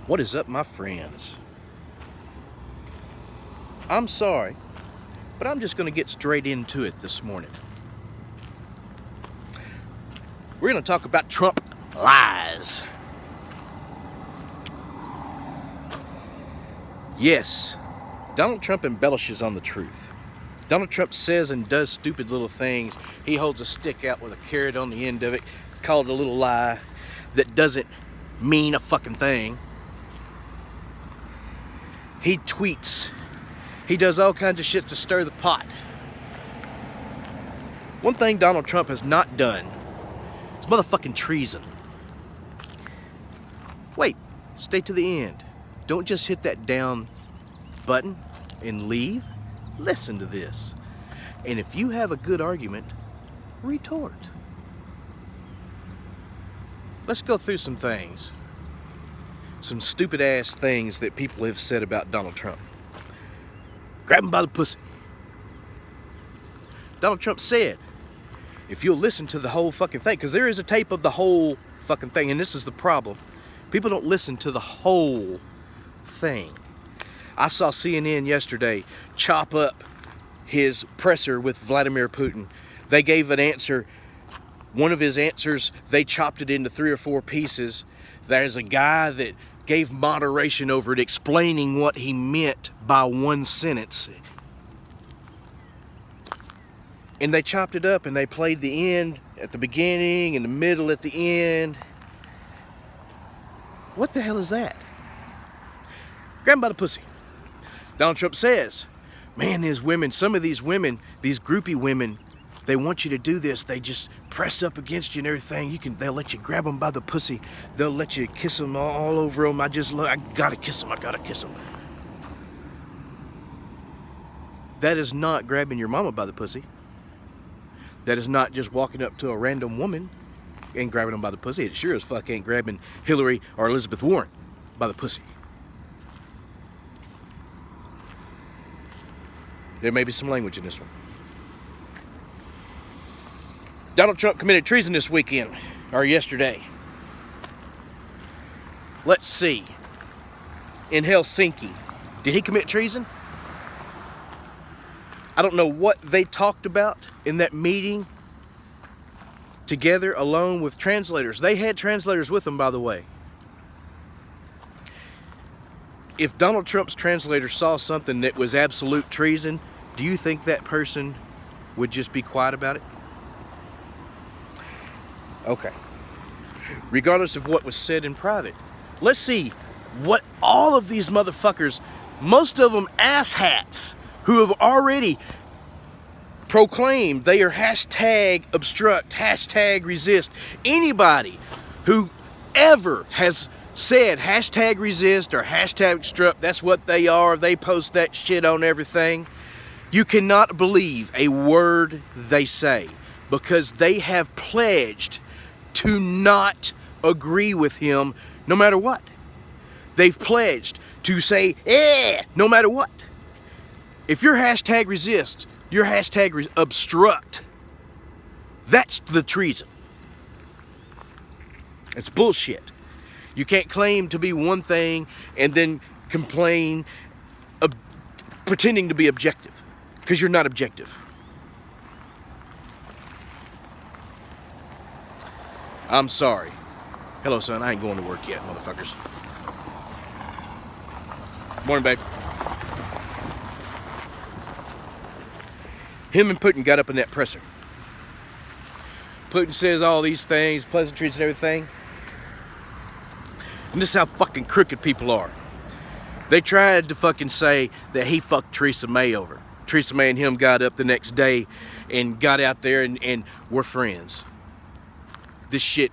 What is up, my friends? I'm sorry, but I'm just going to get straight into it this morning. We're going to talk about Trump lies. Yes, Donald Trump embellishes on the truth. Donald Trump says and does stupid little things. He holds a stick out with a carrot on the end of it, called a little lie that doesn't mean a fucking thing. He tweets. He does all kinds of shit to stir the pot. One thing Donald Trump has not done is motherfucking treason. Wait, stay to the end. Don't just hit that down button and leave. Listen to this. And if you have a good argument, retort. Let's go through some things. Some stupid ass things that people have said about Donald Trump. Grab him by the pussy. Donald Trump said, if you'll listen to the whole fucking thing, because there is a tape of the whole fucking thing, and this is the problem. People don't listen to the whole thing. I saw CNN yesterday chop up his presser with Vladimir Putin. They gave an answer. One of his answers, they chopped it into 3 or 4 pieces. There's a guy that gave moderation over it, explaining what he meant by one sentence. And they chopped it up and they played the end at the beginning and the middle at the end. What the hell is that? Grab him by the pussy. Donald Trump says, man, there's women, some of these women, these groupie women, they want you to do this. They just press up against you and everything. They'll let you grab them by the pussy. They'll let you kiss them all over them. I gotta kiss them. I gotta kiss them. That is not grabbing your mama by the pussy. That is not just walking up to a random woman and grabbing them by the pussy. It sure as fuck ain't grabbing Hillary or Elizabeth Warren by the pussy. There may be some language in this one. Donald Trump committed treason this weekend, or yesterday. Let's see. In Helsinki, did he commit treason? I don't know what they talked about in that meeting together alone with translators. They had translators with them, by the way. If Donald Trump's translator saw something that was absolute treason, do you think that person would just be quiet about it? Okay. Regardless of what was said in private, let's see what all of these motherfuckers, most of them asshats, who have already proclaimed they are hashtag obstruct, hashtag resist. Anybody who ever has said hashtag resist or hashtag obstruct, that's what they are. They post that shit on everything. You cannot believe a word they say because they have pledged to not agree with him no matter what. They've pledged to say, no matter what. If you're hashtag resist, you're hashtag obstruct. That's the treason. It's bullshit. You can't claim to be one thing and then complain pretending to be objective, because you're not objective. I'm sorry. Hello, son. I ain't going to work yet, motherfuckers. Morning, babe. Him and Putin got up in that presser. Putin says all these things, pleasantries and everything. And this is how fucking crooked people are. They tried to fucking say that he fucked Theresa May over. Theresa May and him got up the next day and got out there and were friends. This shit,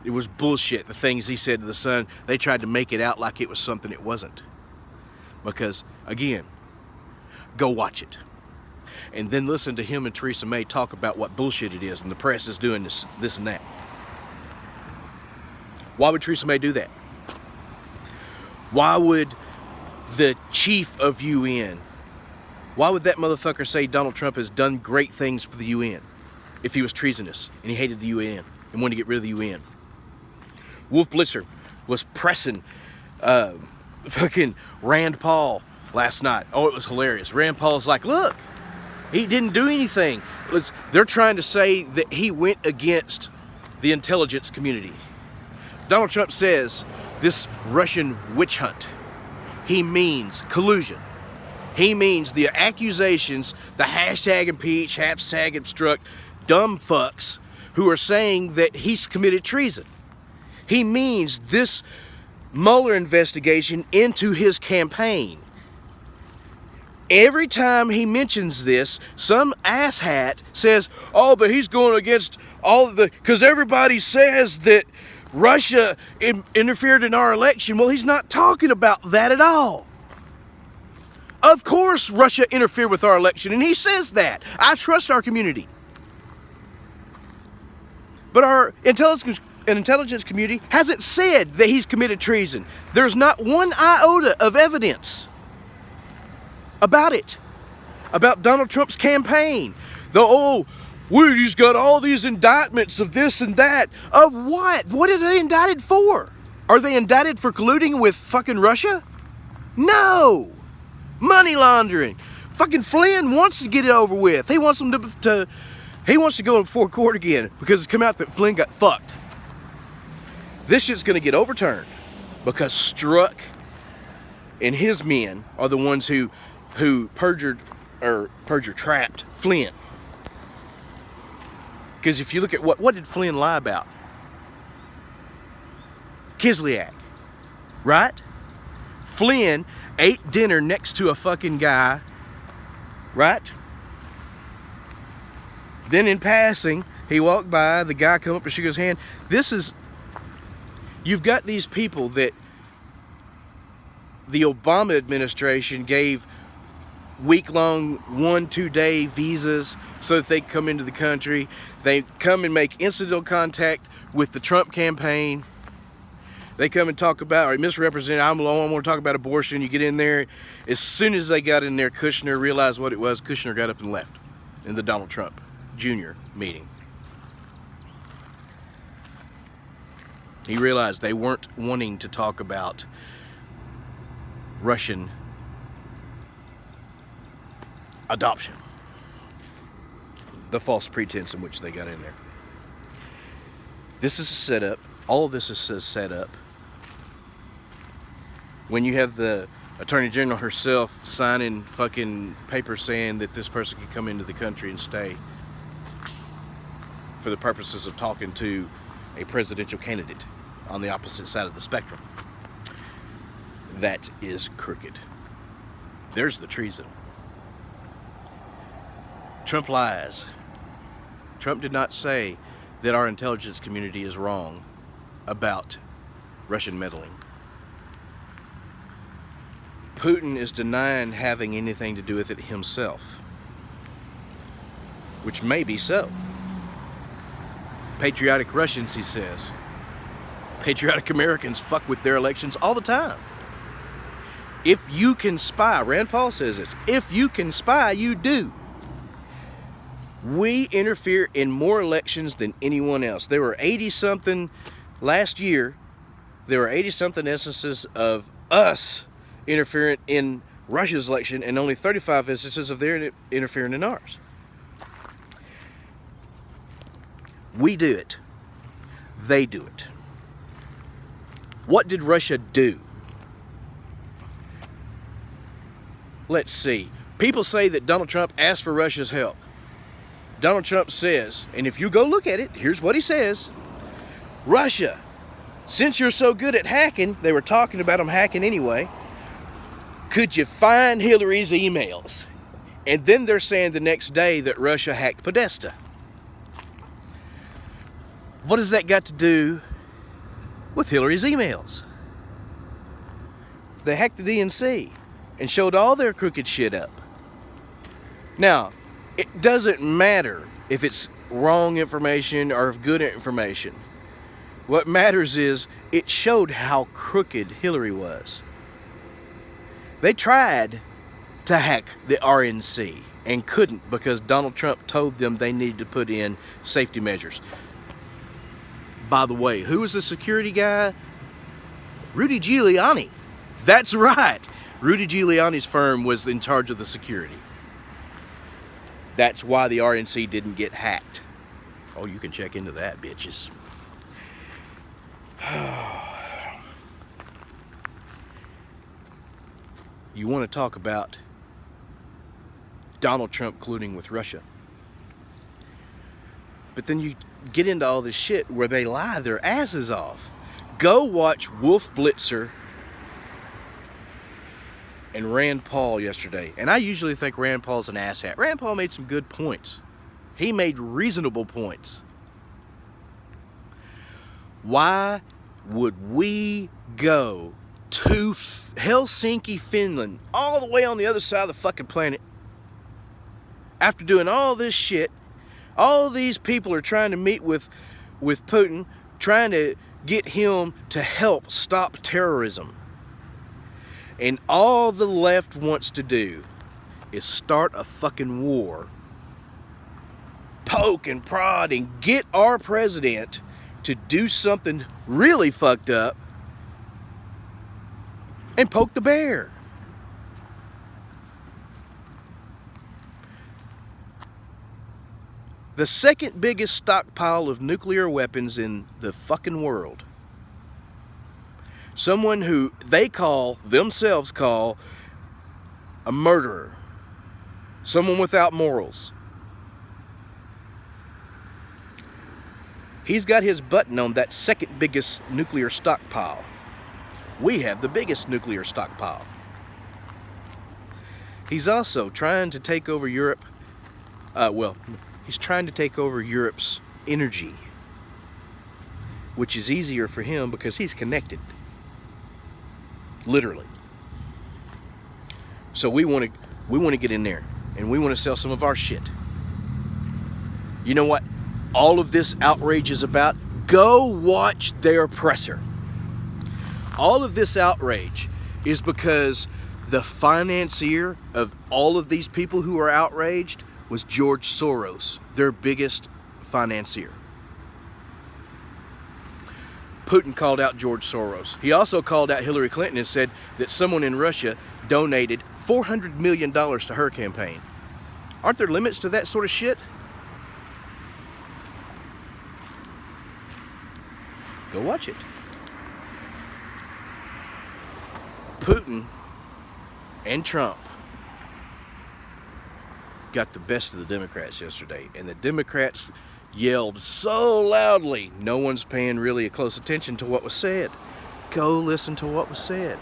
it was bullshit. The things he said to the Sun, they tried to make it out like it was something it wasn't. Because, again, go watch it. And then listen to him and Theresa May talk about what bullshit it is and the press is doing this and that. Why would Theresa May do that? Why would the chief of UN, why would that motherfucker say Donald Trump has done great things for the UN if he was treasonous and he hated the UN and wanted to get rid of the UN? Wolf Blitzer was pressing fucking Rand Paul last night. Oh, it was hilarious. Rand Paul's like, look, he didn't do anything. They're trying to say that he went against the intelligence community. Donald Trump says this Russian witch hunt, he means collusion. He means the accusations, the hashtag impeach, hashtag obstruct, dumb fucks who are saying that he's committed treason. He means this Mueller investigation into his campaign. Every time he mentions this, some asshat says, oh, but he's going against all of the, because everybody says that Russia interfered in our election. Well, he's not talking about that at all. Of course Russia interfered with our election, and he says that. I trust our community. But our intelligence community hasn't said that he's committed treason. There's not one iota of evidence about it, about Donald Trump's campaign. He's got all these indictments of this and that. Of what? What are they indicted for? Are they indicted for colluding with fucking Russia? No! Money laundering. Fucking Flynn wants to get it over with. He wants them he wants to go in before court again because it's come out that Flynn got fucked. This shit's gonna get overturned because Strzok and his men are the ones who trapped Flynn. Because if you look at what did Flynn lie about? Kislyak, right? Flynn ate dinner next to a fucking guy, right? Then in passing, he walked by, the guy come up and shook his hand. You've got these people that the Obama administration gave week-long 1-2 day visas so that they come into the country. They come and make incidental contact with the Trump campaign. They come and talk about, or misrepresent, I want to talk about abortion. You get in there. As soon as they got in there, Kushner realized what it was. Kushner got up and left in the Donald Trump Jr. meeting. He realized they weren't wanting to talk about Russian adoption. The false pretense in which they got in there. This is a setup. All of this is a setup. When you have the Attorney General herself signing fucking papers saying that this person can come into the country and stay for the purposes of talking to a presidential candidate on the opposite side of the spectrum. That is crooked. There's the treason. Trump lies. Trump did not say that our intelligence community is wrong about Russian meddling. Putin is denying having anything to do with it himself, which may be so. Patriotic Russians, he says. Patriotic Americans fuck with their elections all the time. If you can spy, Rand Paul says this, if you can spy, you do. We interfere in more elections than anyone else. There were 80-something last year. There were 80-something instances of us interfering in Russia's election and only 35 instances of their interfering in ours. We do it. They do it. What did Russia do? Let's see. People say that Donald Trump asked for Russia's help. Donald Trump says, and if you go look at it, here's what he says. Russia, since you're so good at hacking, they were talking about them hacking anyway, could you find Hillary's emails? And then they're saying the next day that Russia hacked Podesta. What has that got to do with Hillary's emails? They hacked the DNC and showed all their crooked shit up. Now, it doesn't matter if it's wrong information or good information. What matters is it showed how crooked Hillary was. They tried to hack the RNC and couldn't because Donald Trump told them they needed to put in safety measures. By the way, who was the security guy Rudy Giuliani. That's right. Rudy Giuliani's firm was in charge of the security. That's why the RNC didn't get hacked. Oh, you can check into that, bitches. You want to talk about Donald Trump colluding with Russia. But then you get into all this shit where they lie their asses off. Go watch Wolf Blitzer and Rand Paul yesterday. And I usually think Rand Paul's an asshat. Rand Paul made some good points. He made reasonable points. Why would we go to Helsinki, Finland, all the way on the other side of the fucking planet, after doing all this shit? All these people are trying to meet with Putin, trying to get him to help stop terrorism. And all the left wants to do is start a fucking war, poke and prod and get our president to do something really fucked up and poke the bear. The second biggest stockpile of nuclear weapons in the fucking world. Someone who they themselves call a murderer. Someone without morals. He's got his button on that second biggest nuclear stockpile. We have the biggest nuclear stockpile. He's also trying to take over Europe. He's trying to take over Europe's energy, which is easier for him because he's connected. Literally. So we want to get in there and we want to sell some of our shit. You know what all of this outrage is about? Go watch their presser. All of this outrage is because the financier of all of these people who are outraged was George Soros, their biggest financier. Putin called out George Soros. He also called out Hillary Clinton and said that someone in Russia donated $400 million to her campaign. Aren't there limits to that sort of shit? Go watch it. Putin and Trump got the best of the Democrats yesterday, and the Democrats yelled so loudly, no one's paying really a close attention to what was said. Go listen to what was said.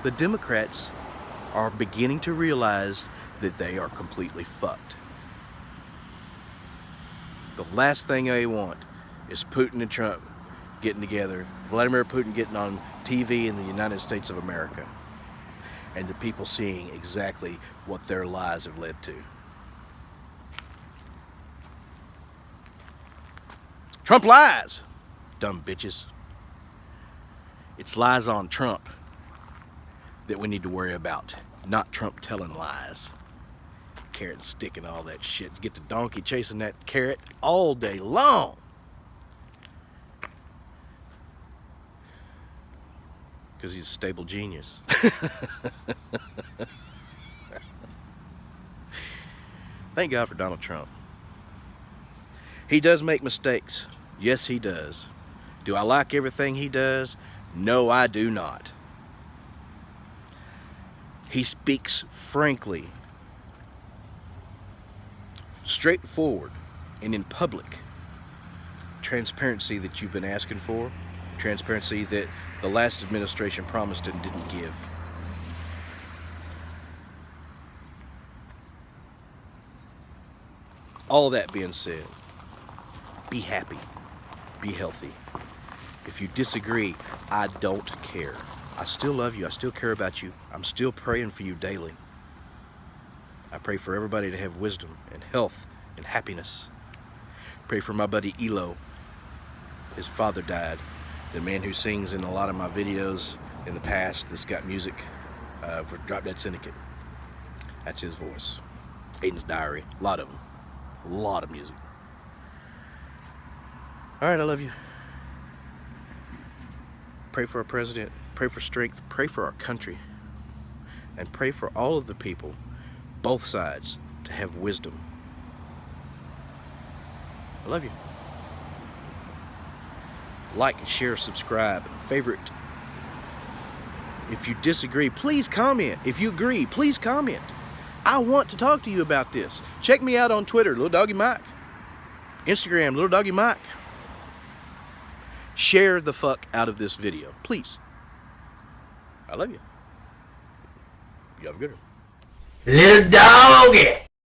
The Democrats are beginning to realize that they are completely fucked. The last thing they want is Putin and Trump getting together, Vladimir Putin getting on TV in the United States of America, and the people seeing exactly what their lies have led to. Trump lies, dumb bitches. It's lies on Trump that we need to worry about, not Trump telling lies. Carrot and stick and all that shit. Get the donkey chasing that carrot all day long. Because he's a stable genius. Thank God for Donald Trump. He does make mistakes. Yes, he does. Do I like everything he does? No, I do not. He speaks frankly, straightforward, and in public. Transparency that you've been asking for. Transparency that the last administration promised and didn't give. All that being said, be happy, be healthy. If you disagree, I don't care. I still love you, I still care about you. I'm still praying for you daily. I pray for everybody to have wisdom and health and happiness. Pray for my buddy Elo. His father died. The man who sings in a lot of my videos in the past that's got music for Drop Dead Syndicate. That's his voice. Aiden's Diary, a lot of them. A lot of music. All right, I love you. Pray for our president. Pray for strength. Pray for our country. And pray for all of the people, both sides, to have wisdom. I love you. Like, share, subscribe, favorite. If you disagree, please comment. If you agree, please comment. I want to talk to you about this. Check me out on Twitter, Lil Doggy Mike. Instagram, Lil Doggy Mike. Share the fuck out of this video, please. I love you. You have a good one. Little doggy!